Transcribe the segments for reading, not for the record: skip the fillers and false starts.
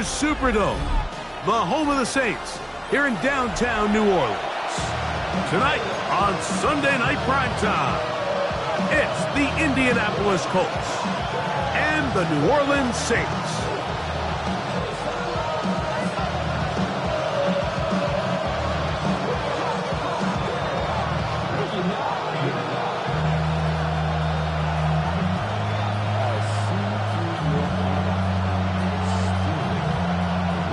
Superdome, the home of the Saints, here in downtown New Orleans. Tonight on Sunday Night Primetime, it's the Indianapolis Colts and the New Orleans Saints.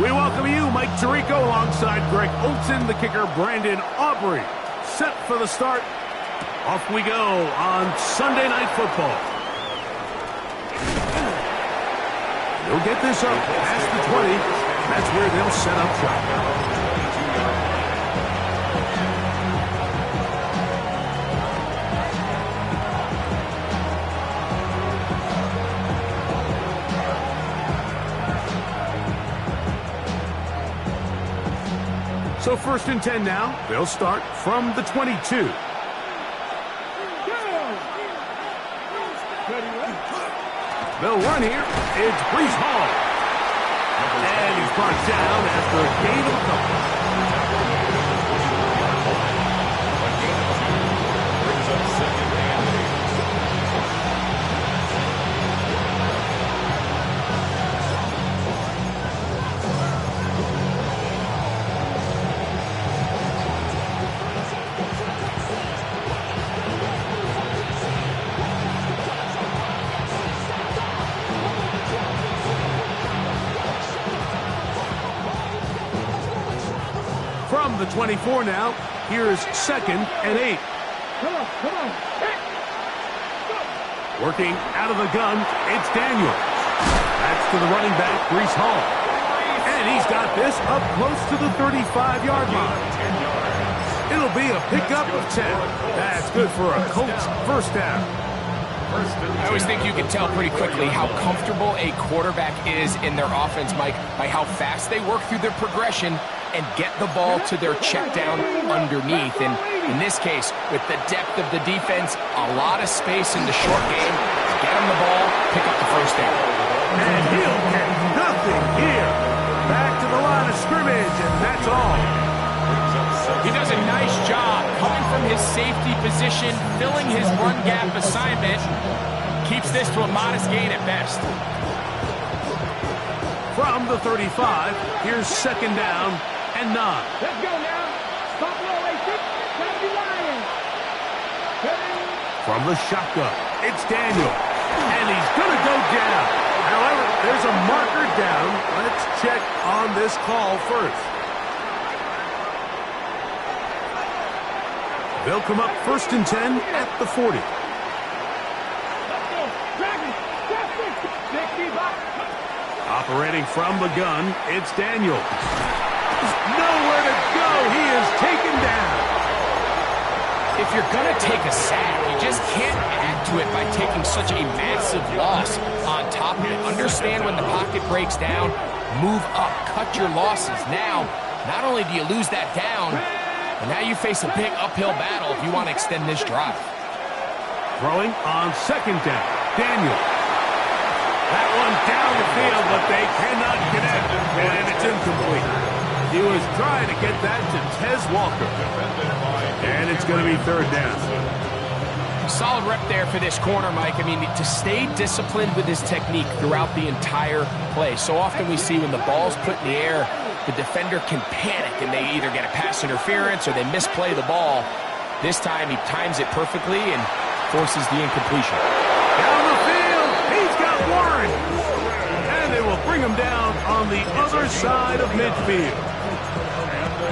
We welcome you, Mike Tirico, alongside Greg Olsen, the kicker, Brandon Aubrey. Set for the start. Off we go on Sunday Night Football. They'll get this up past the 20. That's where they'll set up shop. So 1st and 10 now. They'll start from the 22. They'll run here. It's Breece Hall. And he's brought down after a gain of a couple. From the 24 now, here's 2nd and 8. Come on. Working out of the gun, it's Daniel. That's to the running back, Breece Hall. And he's got this up close to the 35-yard line. It'll be a pickup of 10. That's good for a Colts first down. I always think you can tell pretty quickly how comfortable a quarterback is in their offense, Mike, by how fast they work through their progression and get the ball to their check down underneath. And in this case, with the depth of the defense, a lot of space in the short game, get him the ball, pick up the first down. And he'll get nothing here. Back to the line of scrimmage, and that's all. He does a nice job coming from his safety position, filling his run gap assignment. Keeps this to a modest gain at best. From the 35, here's 2nd down and 9. Let's go now. Stop low, A6. Gotta be lying. From the shotgun, it's Daniel. And he's going to go down. However, there's a marker down. Let's check on this call first. They'll come up 1st and 10 at the 40. Operating from the gun, it's Daniel. Nowhere to go. He is taken down. If you're going to take a sack, you just can't add to it by taking such a massive loss on top of it. Understand when the pocket breaks down, move up, cut your losses. Now, not only do you lose that down, but now you face a big uphill battle if you want to extend this drive. Throwing on 2nd down, Daniel. That one down the field, but they cannot connect, and it's incomplete. He was trying to get that to Tez Walker. And it's going to be 3rd down. Solid rep there for this corner, Mike. I mean, to stay disciplined with his technique throughout the entire play. So often we see when the ball's put in the air, the defender can panic and they either get a pass interference or they misplay the ball. This time he times it perfectly and forces the incompletion. Down the field, he's got Warren. And they will bring him down on the other side of midfield.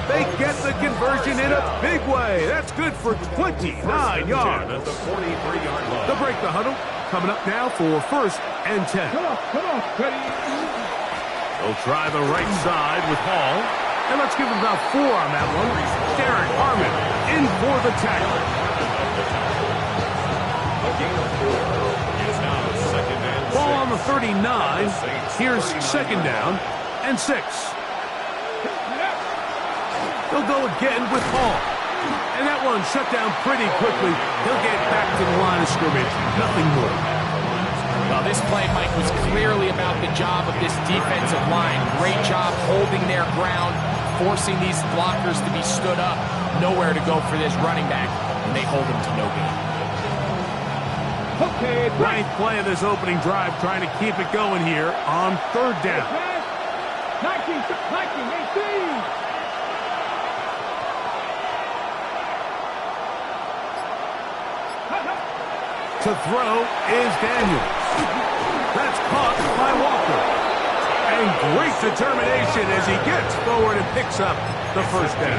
They get the conversion in a big way. That's good for 29 yards. They'll break the huddle. Coming up now for 1st and 10. Come on, Cuddy. They'll try the right side with Hall. And let's give him about 4 on that one. Derek Harmon in for the tackle. Ball on the 39. Here's 2nd down and 6. They'll go again with Hall. And that one shut down pretty quickly. He'll get back to the line of scrimmage. Nothing more. Well, this play, Mike, was clearly about the job of this defensive line. Great job holding their ground, forcing these blockers to be stood up. Nowhere to go for this running back, and they hold him to no gain. Okay, ninth play of this opening drive, trying to keep it going here on third down. 19, 18. To throw is Daniels. That's caught by Walker. And great determination as he gets forward and picks up the first down.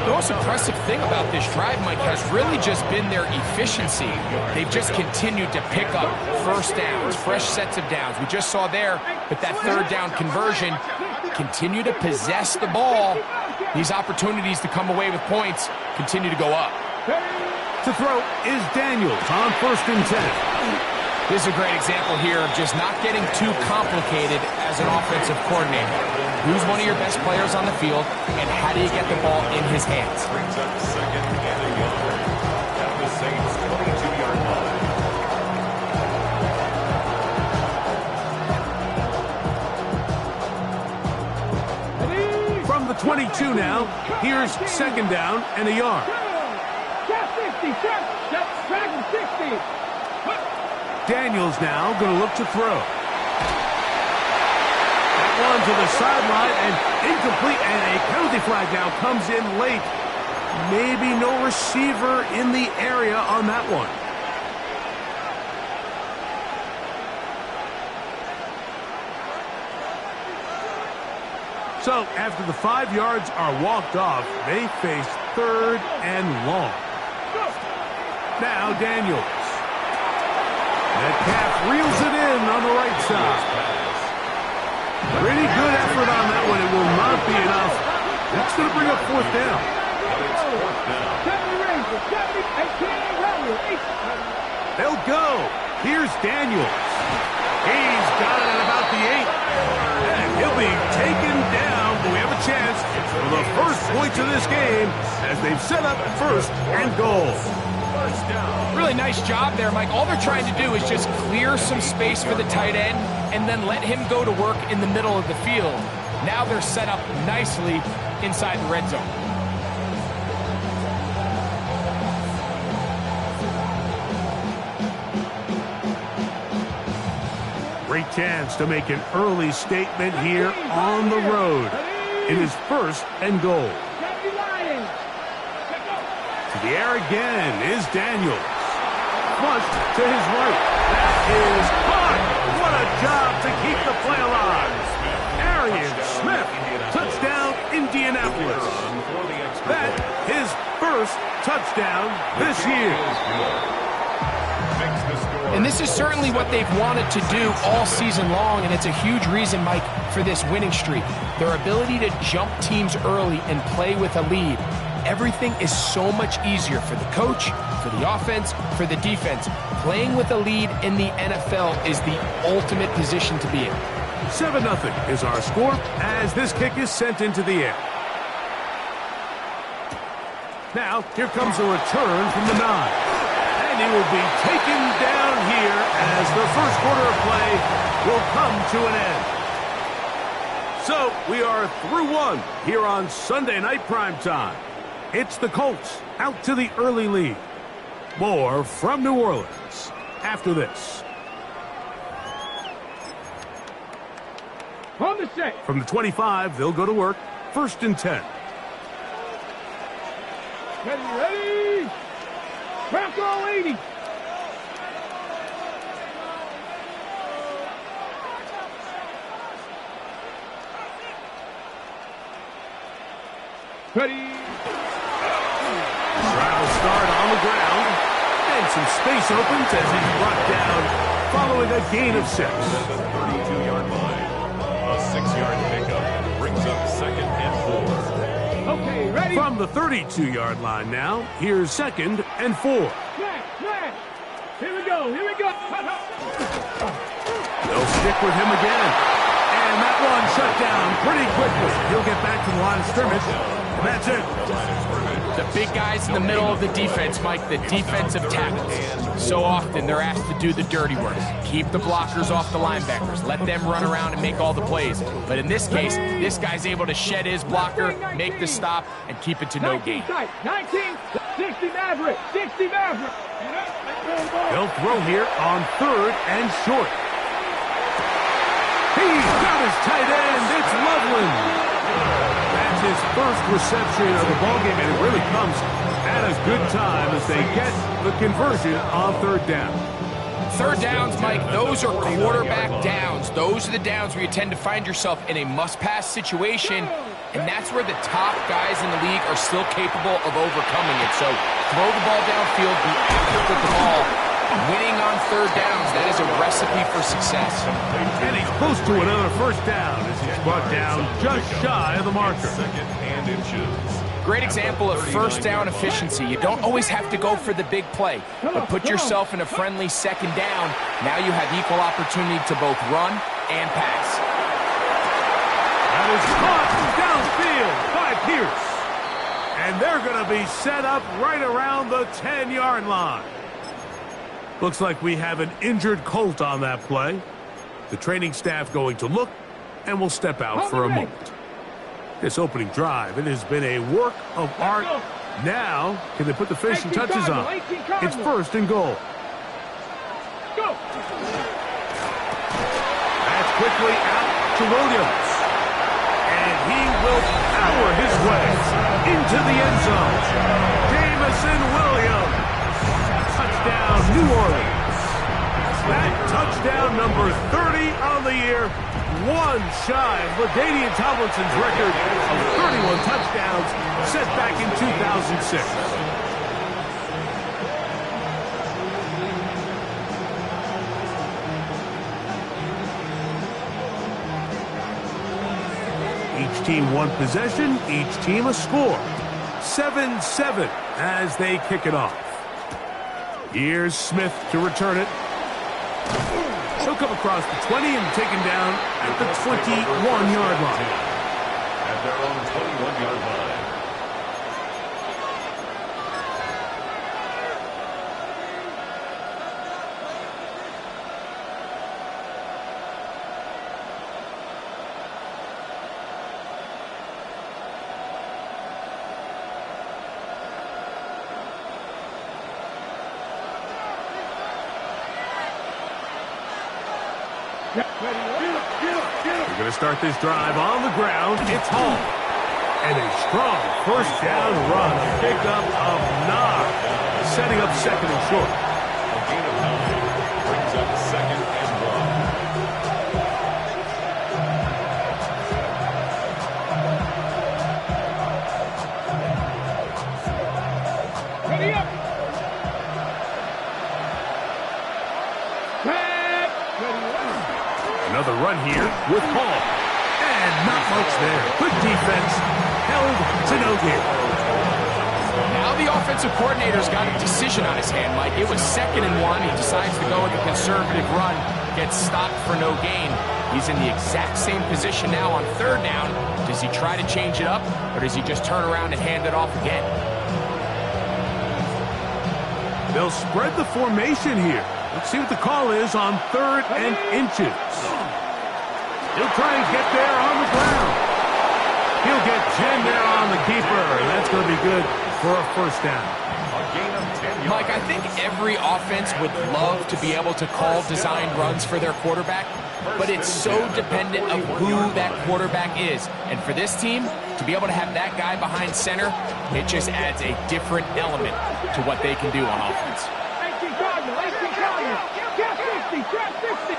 The most impressive thing about this drive, Mike, has really just been their efficiency. They've just continued to pick up first downs, fresh sets of downs. We just saw there with that third down conversion, continue to possess the ball. These opportunities to come away with points continue to go up. To throw is Daniels on 1st and 10. This is a great example here of just not getting too complicated as an offensive coordinator. Who's one of your best players on the field, and how do you get the ball in his hands? Brings up second and a yard at the Saints' 22-yard line. From the 22 now, here's second down and a yard. Daniels now going to look to throw. That one to the sideline and incomplete, and a penalty flag now comes in late. Maybe no receiver in the area on that one. So after the 5 yards are walked off, they face third and long. Now Daniels. Metcalf reels it in on the right side. Pretty good effort on that one. It will not be enough. That's going to bring up fourth down. They'll go. Here's Daniels. He's got it at about the 8. And he'll be taken down, but we have a chance for the first points of this game as they've set up first and goal. Really nice job there, Mike. All they're trying to do is just clear some space for the tight end and then let him go to work in the middle of the field. Now they're set up nicely inside the red zone. Great chance to make an early statement here on the road. It is first and goal. To the air again is Daniels. Flushed to his right. That is caught. What a job to keep the play alive. Arian Smith. Touchdown, Indianapolis. That his first touchdown this year. And this is certainly what they've wanted to do all season long, and it's a huge reason, Mike, for this winning streak. Their ability to jump teams early and play with a lead. Everything is so much easier for the coach, for the offense, for the defense. Playing with a lead in the NFL is the ultimate position to be in. 7-0 is our score as this kick is sent into the air. Now, here comes a return from the 9. And he will be taken down here as the first quarter of play will come to an end. So, we are through one here on Sunday Night Primetime. It's the Colts out to the early lead. More from New Orleans after this. On the set. From the 25, they'll go to work. 1st and 10. Ready. Bronco 80. Ready. Travel start on the ground. And some space opens as he's brought down following a gain of 6. At the 32-yard line. A 6-yard pickup brings up 2nd and 4. Okay, ready. From the 32-yard line now, here's 2nd and 4. Smash. Here we go. They'll stick with him again. And that one shut down pretty quickly. He'll get back to the line of scrimmage, and that's it. The big guys in the middle of the defense, Mike, the defensive tackles. So often they're asked to do the dirty work. Keep the blockers off the linebackers. Let them run around and make all the plays. But in this case, this guy's able to shed his blocker, make the stop, and keep it to no gain. 19, 60 Maverick, 60 Maverick. They'll throw here on 3rd and short. He's got his tight end. It's Loveland. That's his first reception of the ballgame, and it really comes at a good time as they get the conversion on 3rd down. 3rd downs, Mike, those are quarterback downs. Those are the downs where you tend to find yourself in a must-pass situation, and that's where the top guys in the league are still capable of overcoming it. So throw the ball downfield, be accurate with the ball. Winning on 3rd downs, that is a recipe for success. And he's close to another 1st down as he's brought down just shy of the marker. 2nd and inches. Great example of 1st down efficiency. You don't always have to go for the big play, but put yourself in a friendly 2nd down. Now you have equal opportunity to both run and pass. That is caught downfield by Pierce. And they're going to be set up right around the 10-yard line. Looks like we have an injured Colt on that play. The training staff going to look, and will step out for a moment. This opening drive, it has been a work of art. Now, can they put the finishing touches on? It's 1st and goal. That's quickly out to Williams. And he will power his way into the end zone. Jameson Williams. Touchdown, New Orleans. That touchdown number 30 on the year, one shy of LaDainian Tomlinson's record of 31 touchdowns set back in 2006. Each team one possession, each team a score. 7-7 as they kick it off. Here's Smith to return it. He'll come across the 20 and taken down at the 21-yard line. At their own 21-yard line. We're going to start this drive on the ground. It's Hall. And a strong 1st down run. A pickup of 9. Setting up 2nd and short. A gain of 9 brings up 2nd and 1. Ready up. Another run here with Hall. And not much there. Good defense. Held to no gain. Now the offensive coordinator's got a decision on his hand, Mike. It was 2nd and 1. He decides to go with a conservative run. Gets stopped for no gain. He's in the exact same position now on 3rd down. Does he try to change it up, or does he just turn around and hand it off again? They'll spread the formation here. Let's see what the call is on 3rd and inches. He'll try and get there on the ground. He'll get 10 there on the keeper. That's going to be good for a 1st down. A gain of 10 yards. Mike, I think every offense would love to be able to call design runs for their quarterback, but it's so dependent of who that quarterback is. And for this team, to be able to have that guy behind center, it just adds a different element to what they can do on offense. 18 Cardinal, 18 Cardinal. Trap 60, trap 60.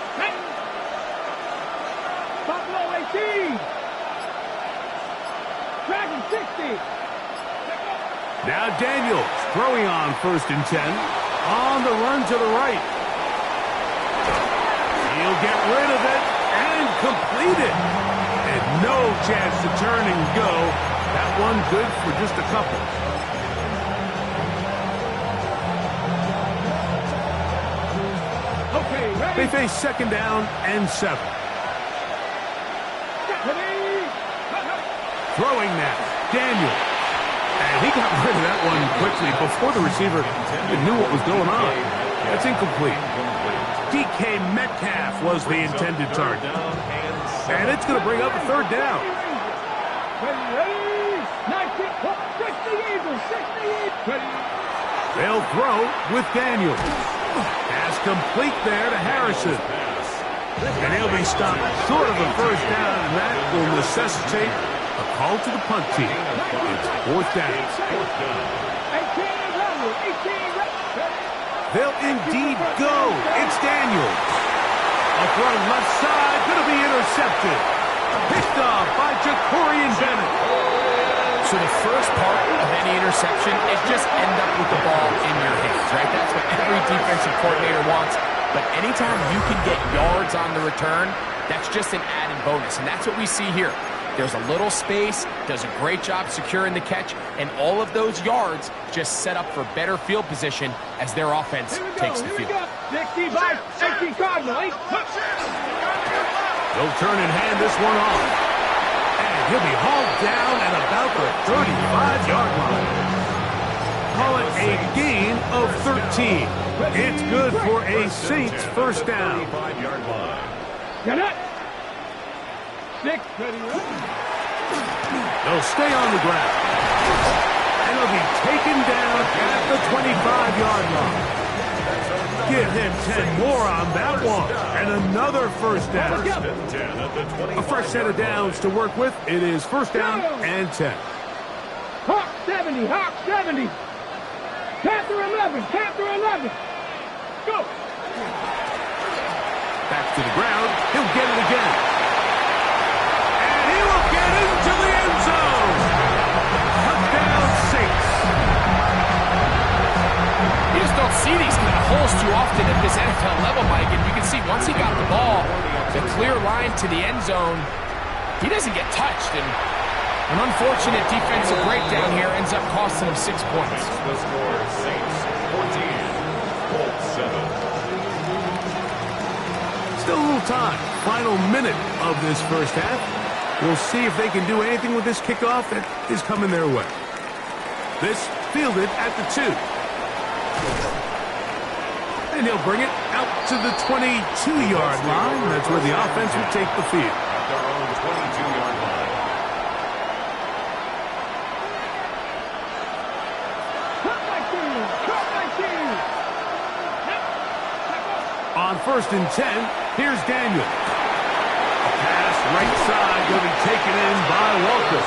Buffalo 18. Dragon 60. Now Daniels throwing on 1st and 10. On the run to the right. He'll get rid of it and complete it. And no chance to turn and go. That one good for just a couple. Okay, ready. They face 2nd down and 7. Ready. Throwing now, Daniel. And he got rid of that one quickly before the receiver even knew what was going on. That's incomplete. DK Metcalf was the intended target. And it's going to bring up a third down. They'll throw with Daniel. Pass complete there to Harrison. And he'll be stopped short of a first down, and that will necessitate a call to the punt team. It's fourth down. They'll indeed go. It's Daniels. A throw left side, going to be intercepted. Picked off by Jacorian Bennett. So the first part of any interception is just end up with the ball in your hands, right? That's what every defensive coordinator wants. But anytime you can get yards on the return, that's just an added bonus. And that's what we see here. There's a little space, does a great job securing the catch, and all of those yards just set up for better field position as their offense takes the field. 65, 18 Cardinal. They'll turn and hand this one off. And he'll be hauled down at about the 35-yard line. Call it a gain of 13. It's good for a Saints first down. Get it. 6. They'll stay on the ground. And they'll be taken down at the 25-yard line. Give him 10 more on that one. And another first down. A fresh set of downs to work with. It is first down and 10. Hawk 70, Hawk 70. Panther 11, Panther 11. Go. Back to the ground. He'll get it again. And he will get into the end zone. Touchdown Saints. You just don't see these kind of holes too often at this NFL level, Mike. And you can see once he got the ball, the clear line to the end zone, he doesn't get touched. And an unfortunate defensive breakdown here ends up costing him 6 points. The score, Saints 14, Colts 7. Still a little time. Final minute of this first half. We'll see if they can do anything with this kickoff that is coming their way. This fielded at the 2. And he'll bring it out to the 22-yard line. That's where the offense will take the field. At their own 22-yard line. On first and 10, here's Daniel. A pass right side will be taken in by Walker.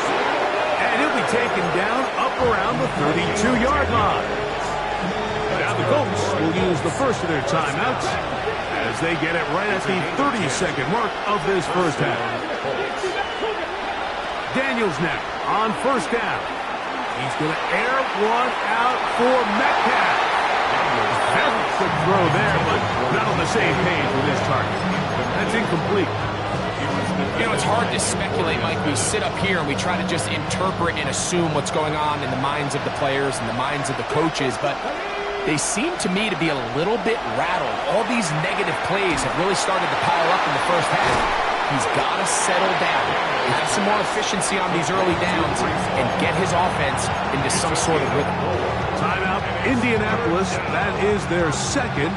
And he'll be taken down up around the 32-yard line. Now the Colts will use the first of their timeouts as they get it right at the 30-second mark of this first half. Daniels now on first down. He's going to air one out for Metcalf. Very quick throw there, but not on the same page with his target. That's incomplete. You know, it's hard to speculate, Mike. We sit up here and we try to just interpret and assume what's going on in the minds of the players and the minds of the coaches, but they seem to me to be a little bit rattled. All these negative plays have really started to pile up in the first half. He's got to settle down, have some more efficiency on these early downs, and get his offense into some sort of rhythm. Timeout, Indianapolis. That is their second.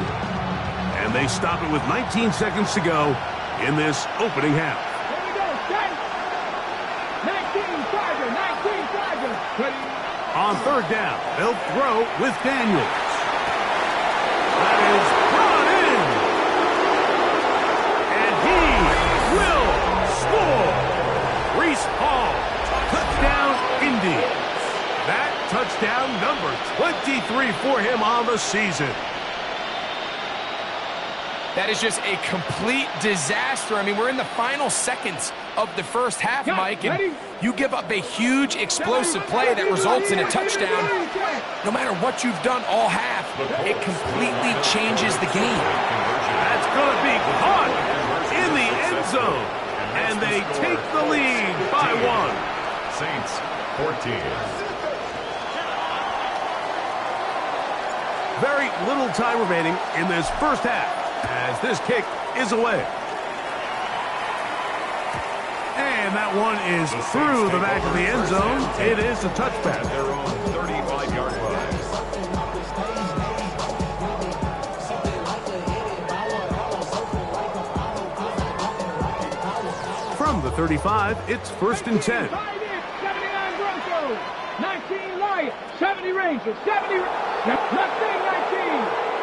And they stop it with 19 seconds to go in this opening half. Here we go, set. 19 Tiger, 19 Tiger. On third down, they'll throw with Daniels. That is brought in. And he will score. Breece Hall, touchdown Indy. That touchdown number 23 for him on the season. That is just a complete disaster. I mean, we're in the final seconds of the first half, Mike, and you give up a huge explosive play that results in a touchdown. No matter what you've done all half, it completely changes the game. That's going to be caught in the end zone, and they take the lead by 1. Saints 14. Very little time remaining in this first half as this kick is away. And And that one is through the back of the end zone. It is a touchback. Their own 35-yard line. From the 35, it's 1st and 10. 79 Broncos, 19 Lions, 70 Rangers, 70 nothing 19.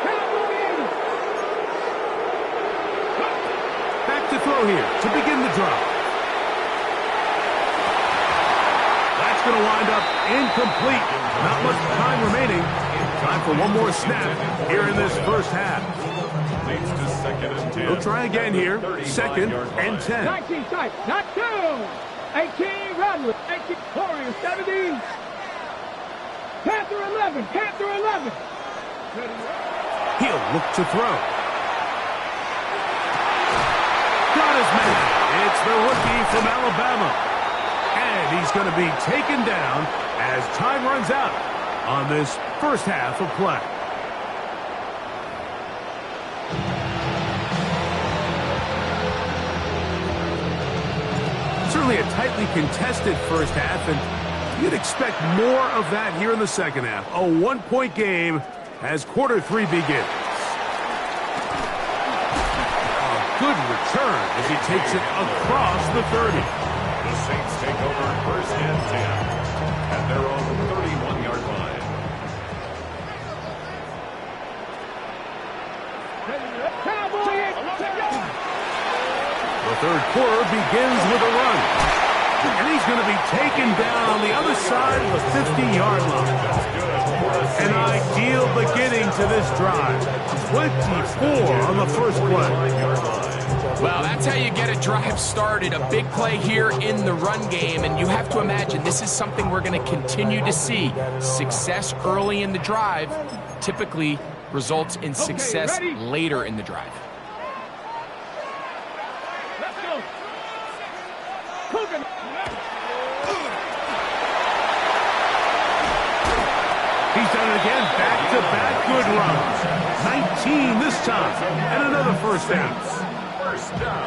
Cowboys. Back to throw here to begin the drive. That's going to wind up incomplete. Not much time remaining. Time for one more snap here in this first half. Leads to 2nd and 10. He'll try again here. 2nd and 10. 19 tight, not 2. 18 Rattlers, 18 Warriors, 70. Panther 11, Panther 11. He'll look to throw. Got his man. It's the rookie from Alabama. And he's going to be taken down as time runs out on this first half of play. Certainly a tightly contested first half, and you'd expect more of that here in the second half. A one-point game as quarter 3 begins. Good return as he takes it across the 30. The Saints take over 1st and 10 at their own 31-yard line. The third quarter begins with a run. And he's going to be taken down on the other side of the 50-yard line. An ideal beginning to this drive. 24 on the first play. Well, that's how you get a drive started. A big play here in the run game, and you have to imagine this is something we're going to continue to see. Success early in the drive typically results in success later in the drive. Let's go. Cooking. He's done it again. Back-to-back good runs. 19 this time. And another first down.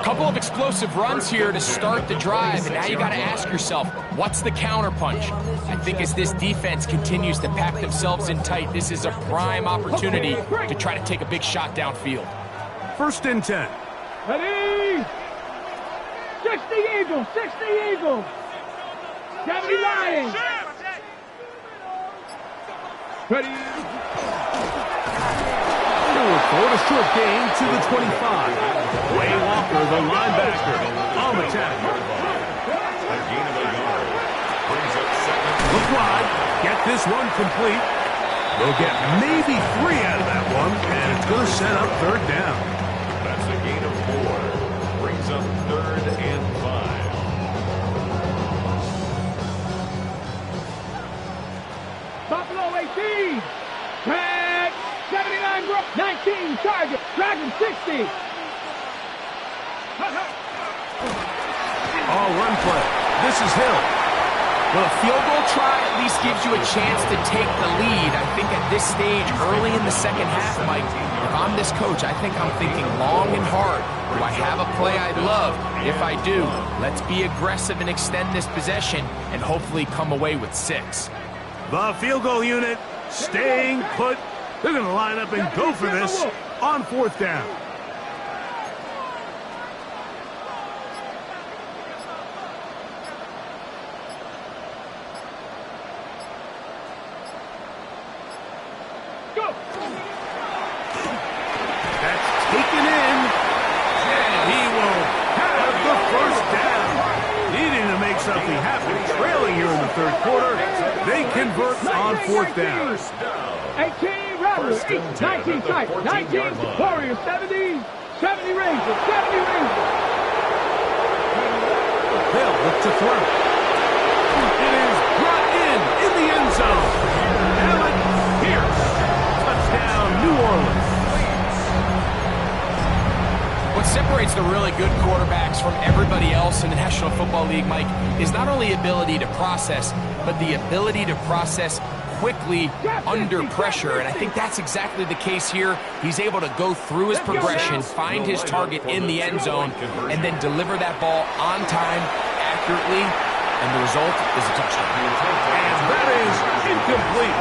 Couple of explosive runs here to start the drive, and now you got to ask yourself, what's the counterpunch? I think as this defense continues to pack themselves in tight, this is a prime opportunity to try to take a big shot downfield. 1st and 10. Ready? 60 Eagles, 60 Eagles. 70 Lions. Ready? Forward, a short gain to the 25. Way Walker, the linebacker, on the tackle. A gain of a yard. Brings up 2nd. Look wide. Get this one complete. They'll get maybe 3 out of that one, and it's going to set up 3rd down. That's a gain of 4. Brings up 3rd and 5. Buffalo 18. Tag. 79 Brook. 19 Chargers. Dragon 60. Oh, run play. This is Hill. Well, a field goal try at least gives you a chance to take the lead. I think at this stage, early in the second half, Mike, if I'm this coach, I think I'm thinking long and hard. Do I have a play I love? If I do, let's be aggressive and extend this possession and hopefully come away with 6. The field goal unit staying put. They're going to line up and go for this on 4th down. Go. That's taken in. And he will have the first down. Needing to make something happen. Trailing here in the 3rd quarter. They convert on 4th down. 18 Rattlers, 19 tight, 19 Warriors, 70, 70 Rangers, 70 Rangers. They'll look to throw. It is brought in the end zone. Alec Pierce. Touchdown, New Orleans. What separates the really good quarterbacks from everybody else in the National Football League, Mike, is not only ability to process, but the ability to process quickly under pressure, and I think that's exactly the case here. He's able to go through his progression, find his target in the end zone, and then deliver that ball on time, accurately, and the result is a touchdown. And that is incomplete.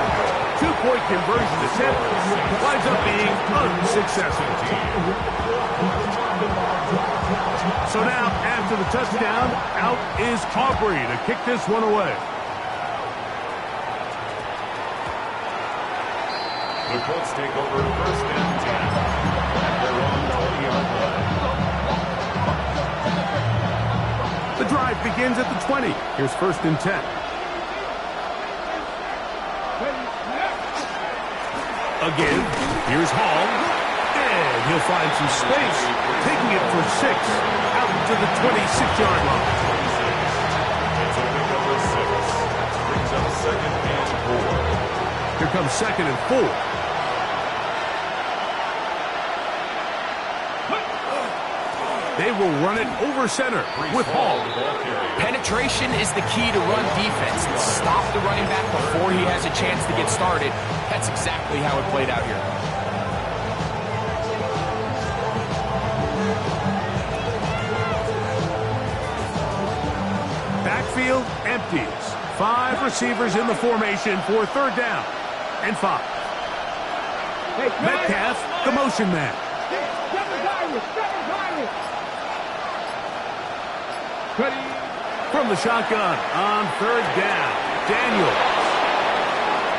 Two-point conversion attempt winds up being unsuccessful. So now, after the touchdown, out is Aubrey to kick this one away. The Colts take over first and 10 at their own 20-yard line. The drive begins at the 20. Here's first and 10. Again, here's Hall. And he'll find some space, taking it for 6 out to the 26-yard line. It's a pickup of 6. Brings up second and 4. Here comes second and 4. They will run it over center with Hall. Penetration is the key to run defense. Stop the running back before he has a chance to get started. That's exactly how it played out here. Backfield empties. 5 receivers in the formation for third down and 5. Metcalf, the motion man. From the shotgun on third down, Daniels.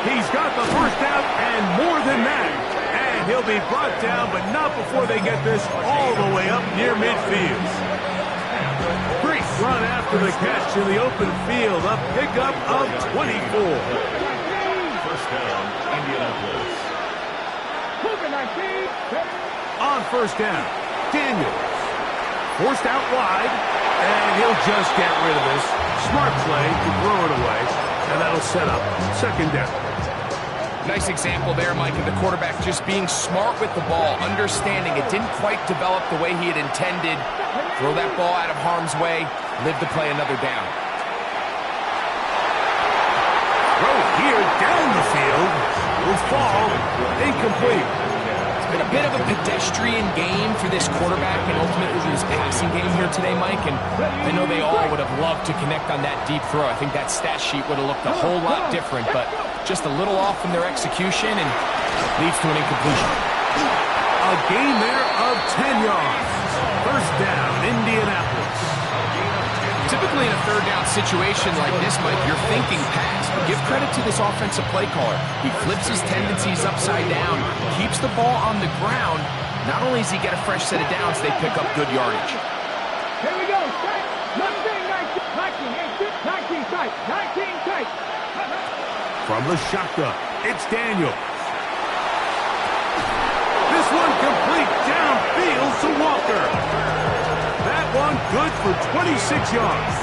He's got the first down and more than that. And he'll be brought down, but not before they get this all the way up near midfield. Great run after the catch in the open field. A pickup of 24. First down, Indianapolis. On first down, Daniels. Forced out wide, and he'll just get rid of this. Smart play to throw it away, and that'll set up second down. Nice example there, Mike, of the quarterback just being smart with the ball, understanding it didn't quite develop the way he had intended. Throw that ball out of harm's way, live to play another down. Throw here down the field will fall incomplete. Been a bit of a pedestrian game for this quarterback and ultimately his passing game here today, Mike, and I know they all would have loved to connect on that deep throw. I think that stat sheet would have looked a whole lot different, but just a little off in their execution and leads to an incompletion. A gain there of 10 yards. First down, Indianapolis. Typically in a third down situation like this, Mike, you're thinking pass, but give credit to this offensive play caller. He flips his tendencies upside down, keeps the ball on the ground. Not only does he get a fresh set of downs, they pick up good yardage. Here we go. 19 tight. From the shotgun, it's Daniel. This one complete downfield to Walker. That one good for 26 yards.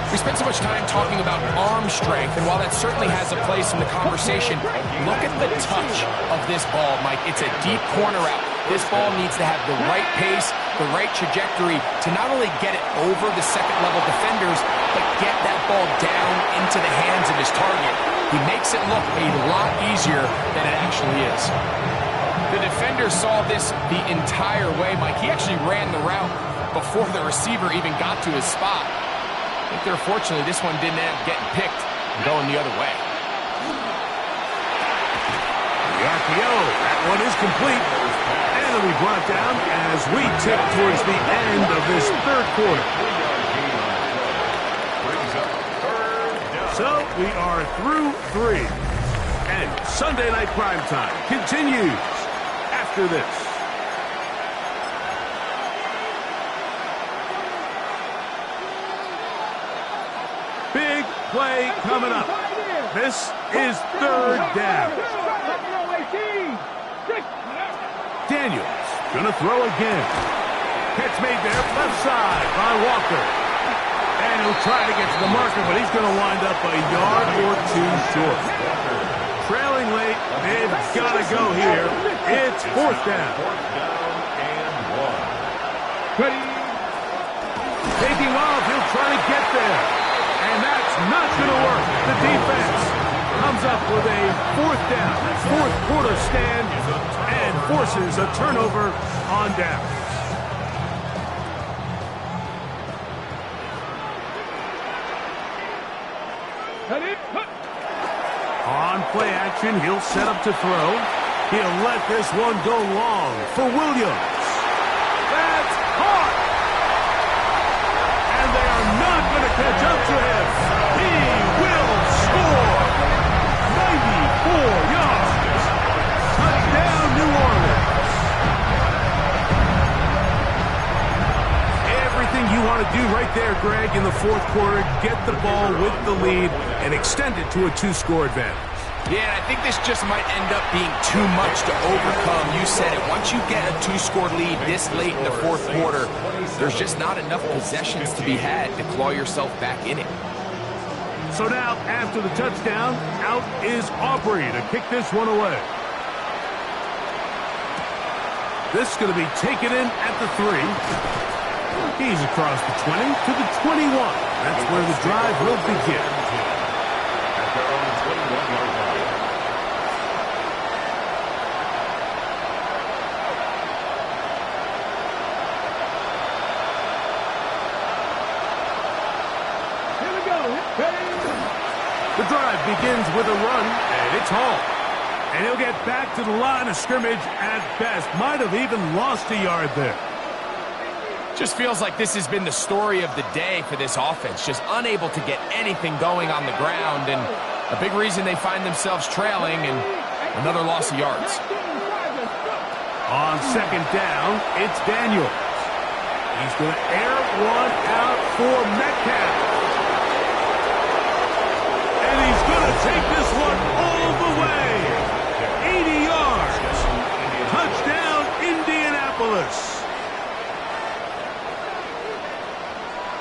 We spent so much time talking about arm strength, and while that certainly has a place in the conversation, look at the touch of this ball, Mike. It's a deep corner out. This ball needs to have the right pace, the right trajectory to not only get it over the second-level defenders, but get that ball down into the hands of his target. He makes it look a lot easier than it actually is. The defender saw this the entire way, Mike. He actually ran the route before the receiver even got to his spot. I think they're fortunately this one didn't end up getting picked and going the other way. The RPO, that one is complete. And it'll be brought down as we tip towards the end of this third quarter. So we are through 3. And Sunday Night Primetime continues after this. Big play coming up. This is third down. Daniels gonna throw again. Catch made there, left side by Walker. And he'll try to get to the marker, but he's gonna wind up a yard or 2 short. Trailing late, they've gotta go here. It's fourth down. Taking off, he'll try to get there. And that's not going to work. The defense comes up with a fourth down, fourth quarter stand, and forces a turnover on down. On play action, he'll set up to throw. He'll let this one go long for Williams. That's caught! And they are not going to catch up to him. He will score! 94 yards. Touchdown, New Orleans. Everything you want to do right there, Greg, in the fourth quarter, get the ball with the lead and extend it to a 2-score advantage. Yeah, I think this just might end up being too much to overcome. You said it. Once you get a 2-score lead this late in the fourth quarter, there's just not enough possessions to be had to claw yourself back in it. So now, after the touchdown, out is Aubrey to kick this one away. This is going to be taken in at the 3. He's across the 20 to the 21. That's where the drive will begin. The drive begins with a run, and it's home. And he'll get back to the line of scrimmage at best. Might have even lost a yard there. Just feels like this has been the story of the day for this offense. Just unable to get anything going on the ground, and a big reason they find themselves trailing, and another loss of yards. On second down, it's Daniels. He's going to air one out for Metcalf. And he's going to take this one all the way. 80 yards. Touchdown, Indianapolis.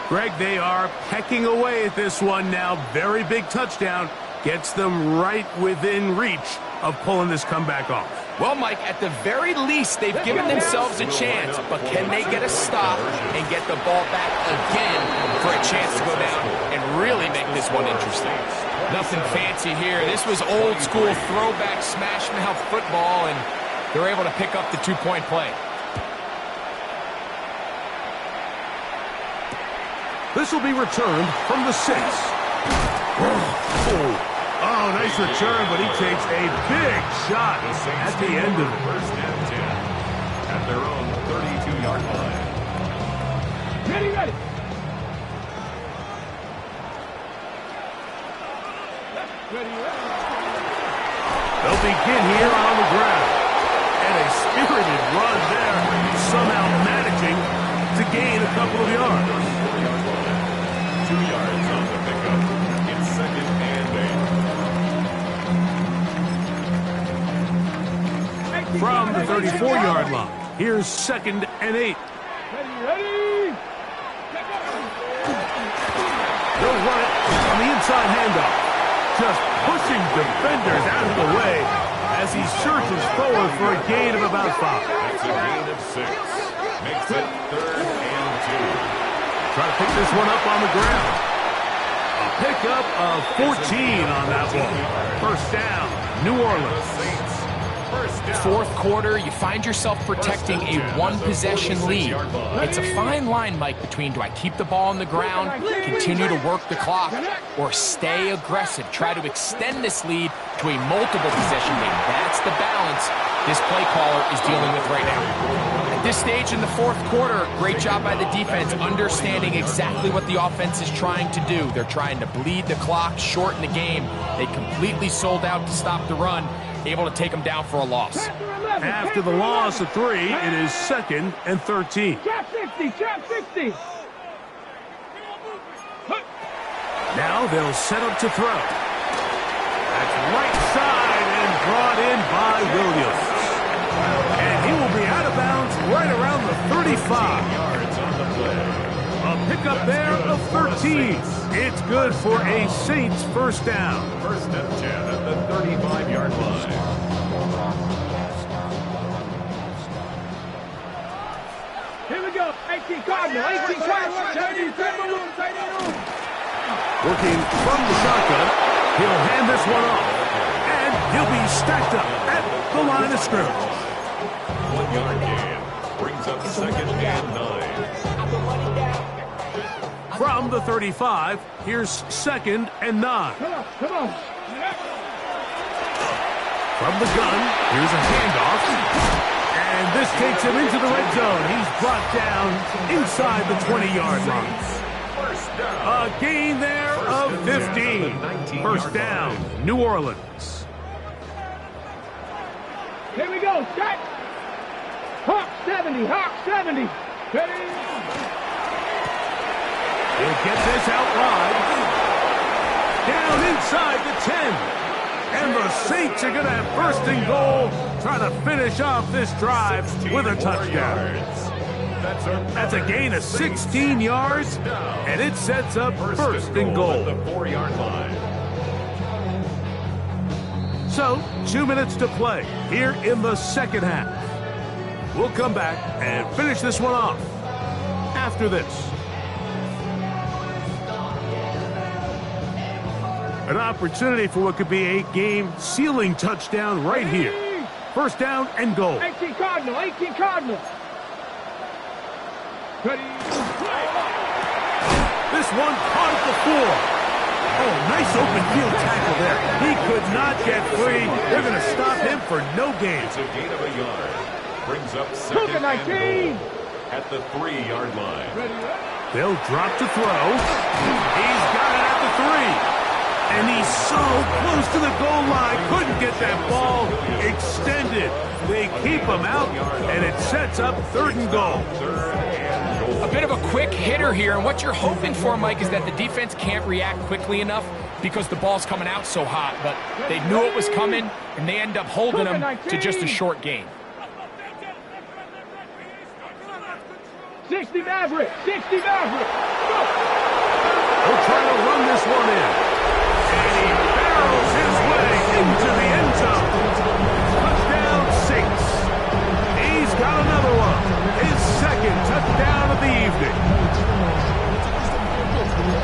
Greg, they are pecking away at this one now. Very big touchdown. Gets them right within reach of pulling this comeback off. Well, Mike, at the very least, they've given themselves a chance, but can they get a stop and get the ball back again for a chance to go down and really make this one interesting? Nothing fancy here. This was old-school throwback smash-mouth football, and they're able to pick up the 2-point play. This will be returned from the 6. Oh, nice return, but he takes a big shot at the end of it. First and 10 at their own 32-yard line. Ready. They'll begin here on the ground. And a spirited run there, somehow managing to gain a couple of yards. 2 yards on the pickup. It's second and 8. From the 34-yard line, here's second and 8. Ready. They'll run it on the inside handoff. Just pushing defenders out of the way as he surges forward for a gain of about 5. That's a gain of 6. Makes it third and 2. Try to pick this one up on the ground. A pickup of 14 on that one. First down, New Orleans. Fourth quarter, you find yourself protecting a one-possession lead. It's a fine line, Mike, between do I keep the ball on the ground, continue to work the clock, or stay aggressive, try to extend this lead to a multiple-possession lead. That's the balance this play caller is dealing with right now. At this stage in the fourth quarter, great job by the defense, understanding exactly what the offense is trying to do. They're trying to bleed the clock, shorten the game. They completely sold out to stop the run, able to take them down for a loss. After the loss of 3, it is second and 13. Trap 60. Now they'll set up to throw. That's right side and brought in by Williams. And he will be out of bounds right around the 35. Yards on the play. A pickup there of 13. It's good for a Saints first down. First and 10 at the 35-yard line. Here we go. 18 Cardinal. 18 Cardinal. Working from the shotgun, he'll hand this one off. And he'll be stacked up at the line of scrimmage. 1 yard gain brings up second and 9. from the 35. Here's 2nd and 9. Come on, come on. From the gun, here's a handoff. And this takes him into the red zone. He's brought down inside the 20-yard line. A gain there of 15. First down, New Orleans. Here we go, set. Hawk 70, Hawk 70. Ready? He'll get this out wide. Down inside the 10. And the Saints are going to have first and goal, trying to finish off this drive with a touchdown. That's a gain of 16 yards, and it sets up first and goal. So, 2 minutes to play here in the second half. We'll come back and finish this one off after this. An opportunity for what could be a game-sealing touchdown right here. First down and goal. 18 Cardinal, 18 Cardinal. Ready? This one caught at the 4. Oh, nice open field tackle there. He could not get free. They're going to stop him for no gain. It's a gain of a yard. Brings up 2nd and 19 at the 3-yard line. They'll drop to throw. He's got it at the 3. And he's so close to the goal line, couldn't get that ball extended. They keep him out, and it sets up 3rd and goal. A bit of a quick hitter here, and what you're hoping for, Mike, is that the defense can't react quickly enough because the ball's coming out so hot. But they knew it was coming, and they end up holding him to just a short gain. 60 Maverick, 60 Maverick. Go. They'll try to run this one in. And he barrels his way into the end zone. Touchdown, Saints. He's got another one. His 2nd touchdown of the evening.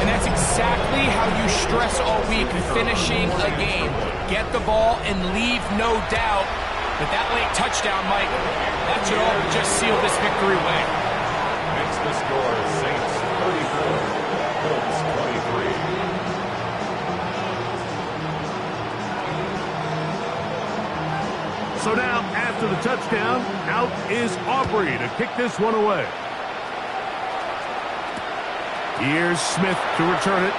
And that's exactly how you stress all week, finishing a game. Get the ball and leave no doubt. But that late touchdown, Mike, that should all just seal this victory away. Makes the score Saints 34, Colts 23. So now, after the touchdown, out is Aubrey to kick this one away. Here's Smith to return it.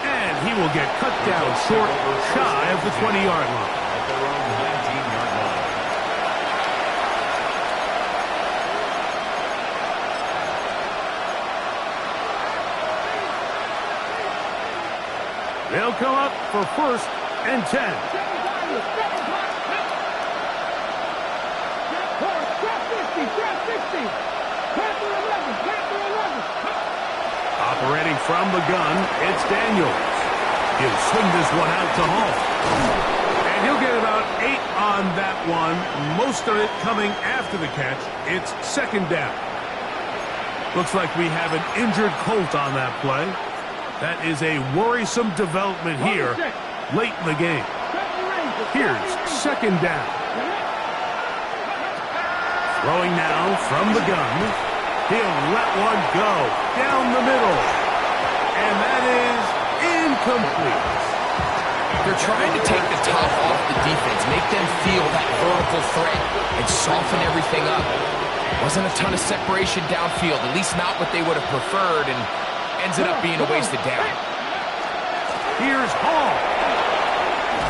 And he will get cut down short, shy of the 20-yard line. At their own 19-yard line. They'll come up for 1st and 10. Operating from the gun, it's Daniels. He'll swing this one out to Hall. And he'll get about 8 on that one, most of it coming after the catch. It's 2nd down. Looks like we have an injured Colt on that play. That is a worrisome development here late in the game. Here's 2nd down. Throwing now from the gun. He'll let one go down the middle. And that is incomplete. They're trying to take the top off the defense, make them feel that vertical threat, and soften everything up. Wasn't a ton of separation downfield, at least not what they would have preferred, and ends it up being a wasted down. Here's Hall.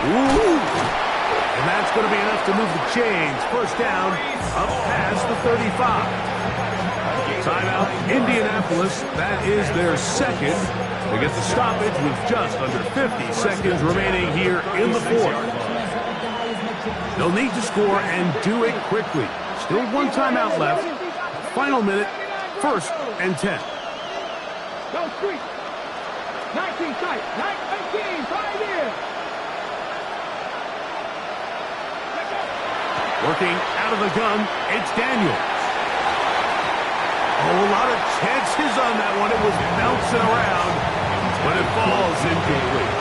Ooh. And that's going to be enough to move the chains. First down, up past the 35. Timeout, Indianapolis. That is their 2nd. They get the stoppage with just under 50 seconds remaining here in the 4th. They'll need to score and do it quickly. Still 1 timeout left. Final minute, 1st and 10. Go street. 19 tight. 19, 5 years. Working out of the gun, it's Daniels. Oh, a lot of chances on that one. It was bouncing around, but it falls incomplete.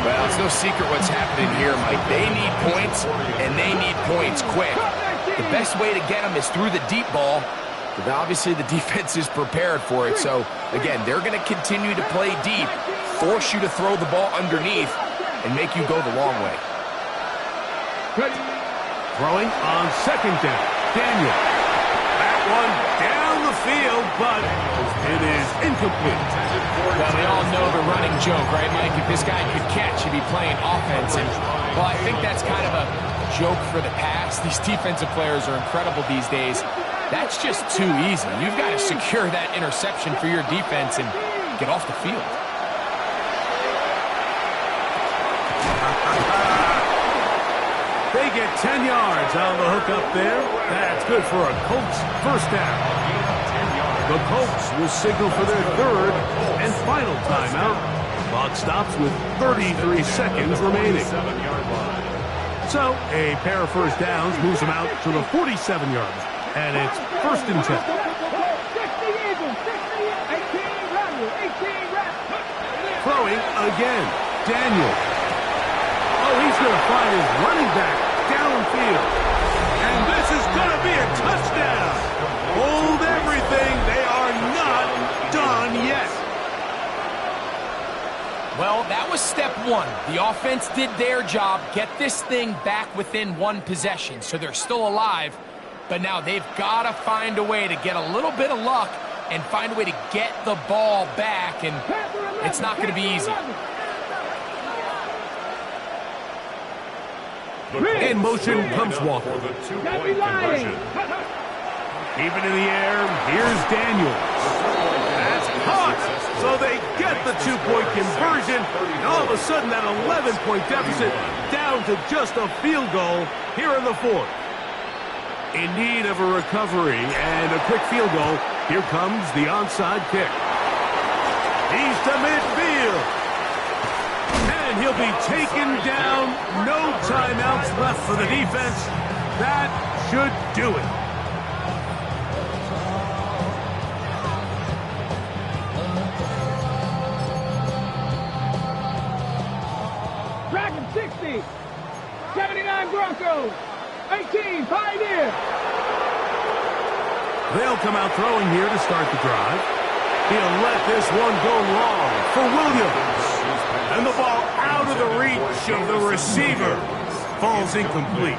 Well, it's no secret what's happening here, Mike. They need points, and they need points quick. The best way to get them is through the deep ball, But obviously the defense is prepared for it. So, again, they're going to continue to play deep, force you to throw the ball underneath, and make you go the long way. Throwing on second down. Daniel. That one down the field, but it is incomplete. Well, we all know the running joke, right, Mike? If this guy could catch, he'd be playing offense. And, well, I think that's kind of a joke for the past. These defensive players are incredible these days. That's just too easy. You've got to secure that interception for your defense and get off the field. They get 10 yards on the hook up there. That's good for a Colts first down. The Colts will signal for their third and final timeout. Clock stops with 33 seconds remaining. So a pair of first downs moves them out to the 47-yard line. And it's first and 10. Throwing again. Daniel. Oh, he's going to find his running back downfield. And this is going to be a touchdown. Hold everything. They are not done yet. Well, that was step one. The offense did their job, get this thing back within one possession, so they're still alive. But now they've got to find a way to get a little bit of luck and find a way to get the ball back, and it's not going to be easy. In motion comes Walker. For the two-point conversion. Keep it in the air. Here's Daniel. That's caught. So they get the two-point conversion. And all of a sudden, that 11-point deficit down to just a field goal here in the fourth. In need of a recovery and a quick field goal. Here comes the onside kick. He's to midfield. And he'll be taken down. No timeouts left for the defense. That should do it. Dragon 60. 79 Broncos. 18 Pioneer. They'll come out throwing here to start the drive. He'll let this one go long for Williams. And the ball out of the reach of the receiver. Falls incomplete.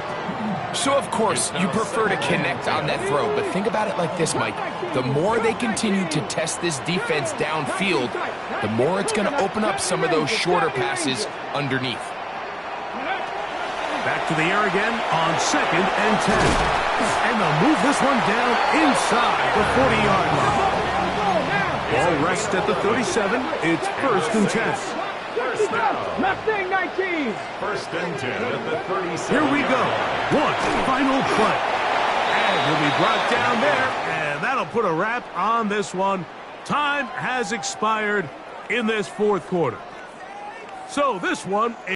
So, of course, you prefer to connect on that throw, but think about it like this, Mike. The more they continue to test this defense downfield, the more it's going to open up some of those shorter passes underneath. Back to the air again on second and 10. And they'll move this one down inside the 40-yard line. Ball rests at the 37. It's first and 10. Mustang 19. First and 10 at the 37. Here we go. One final play. And he'll be brought down there. And that'll put a wrap on this one. Time has expired in this fourth quarter. So this one...